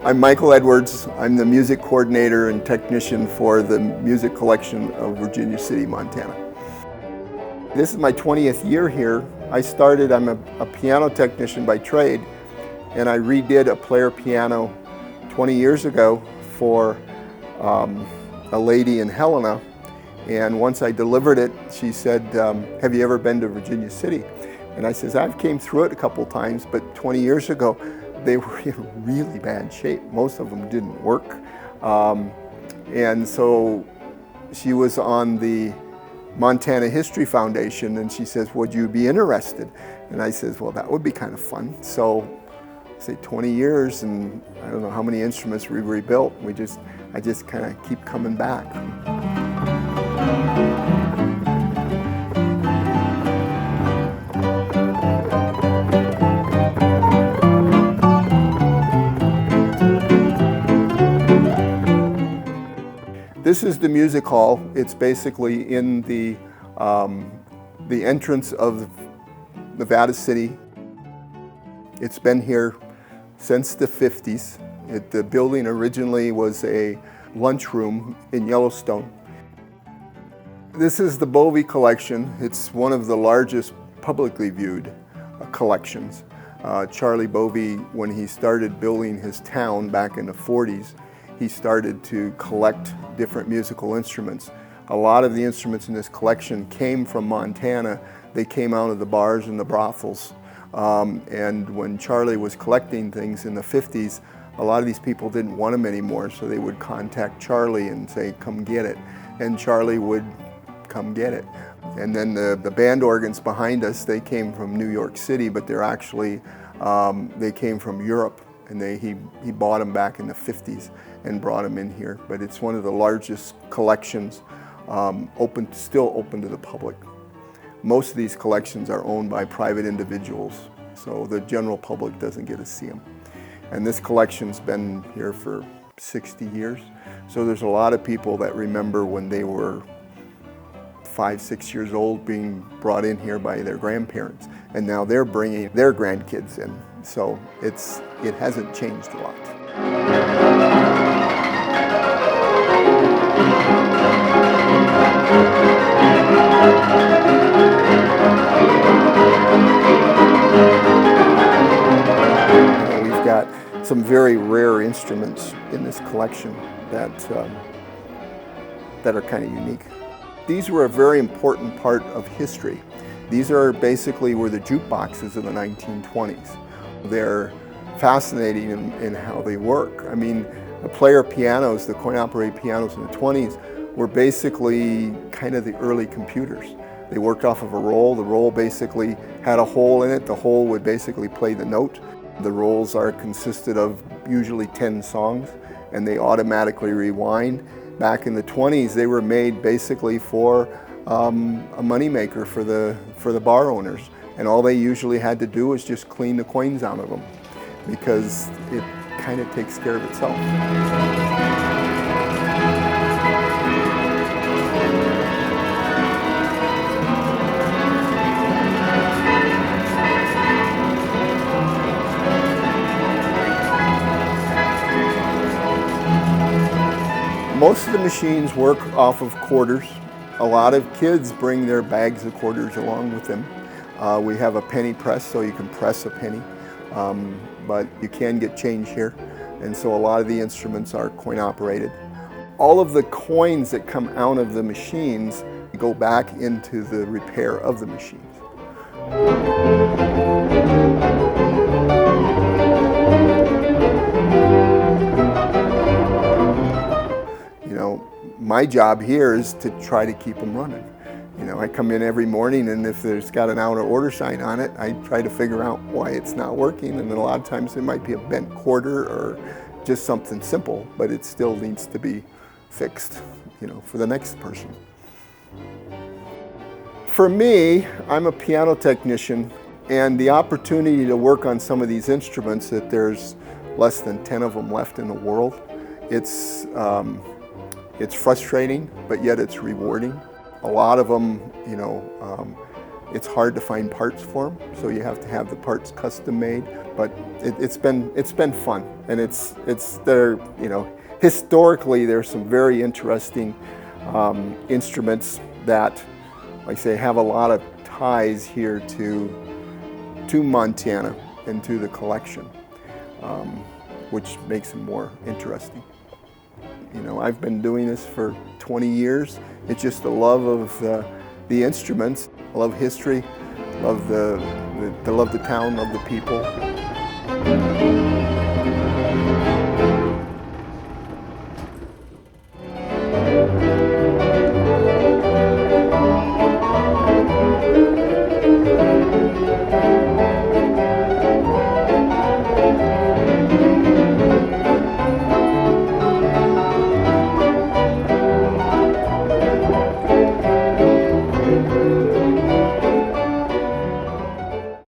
I'm Michael Edwards. I'm the music coordinator and technician for the music collection of Virginia City, Montana. This is my 20th year here. I'm a piano technician by trade, and I redid a player piano 20 years ago for a lady in Helena. And once I delivered it, she said, have you ever been to Virginia City? And I says, I've came through it a couple times, but 20 years ago, they were in really bad shape. Most of them didn't work. And so she was on the Montana History Foundation, and she says, would you be interested? And I says, well, that would be kind of fun. So I say 20 years, and I don't know how many instruments we rebuilt. I just kind of keep coming back. This is the music hall. It's basically in the entrance of Nevada City. It's been here since the 50s. The building originally was a lunchroom in Yellowstone. This is the Bovey collection. It's one of the largest publicly viewed collections. Charlie Bovey, when he started building his town back in the 40s, he started to collect different musical instruments. A lot of the instruments in this collection came from Montana. They came out of the bars and the brothels. And when Charlie was collecting things in the 50s, a lot of these people didn't want them anymore, so they would contact Charlie and say, come get it. And Charlie would come get it. And then the band organs behind us, they came from New York City, but they're actually, they came from Europe. And he bought them back in the 50s and brought them in here. But it's one of the largest collections, still open to the public. Most of these collections are owned by private individuals, so the general public doesn't get to see them. And this collection's been here for 60 years. So there's a lot of people that remember when they were 5, 6 years old being brought in here by their grandparents. And now they're bringing their grandkids in. So it hasn't changed a lot. We've got some very rare instruments in this collection that are kind of unique. These were a very important part of history. These were the jukeboxes of the 1920s. They're fascinating in how they work. I mean, the player pianos, the coin-operated pianos in the 20s, were basically kind of the early computers. They worked off of a roll. The roll basically had a hole in it. The hole would basically play the note. The rolls consisted of usually 10 songs, and they automatically rewind. Back in the 20s, they were made basically for a moneymaker for the bar owners. And all they usually had to do was just clean the coins out of them, because it kind of takes care of itself. Most of the machines work off of quarters. A lot of kids bring their bags of quarters along with them. We have a penny press, so you can press a penny, but you can get change here. And so a lot of the instruments are coin operated. All of the coins that come out of the machines go back into the repair of the machines. You know, my job here is to try to keep them running. You know, I come in every morning, and if there's got an out of order sign on it, I try to figure out why it's not working. And then a lot of times it might be a bent quarter or just something simple, but it still needs to be fixed, you know, for the next person. For me, I'm a piano technician, and the opportunity to work on some of these instruments, that there's less than 10 of them left in the world, it's frustrating, but yet it's rewarding. A lot of them, you know, It's hard to find parts for them, so you have to have the parts custom made. But it's been fun, and it's there. You know, historically there's some very interesting instruments that, like I say, have a lot of ties here to Montana and to the collection, which makes it more interesting. You know, I've been doing this for 20 years. It's just the love of the instruments. I love history, love the town, love the people.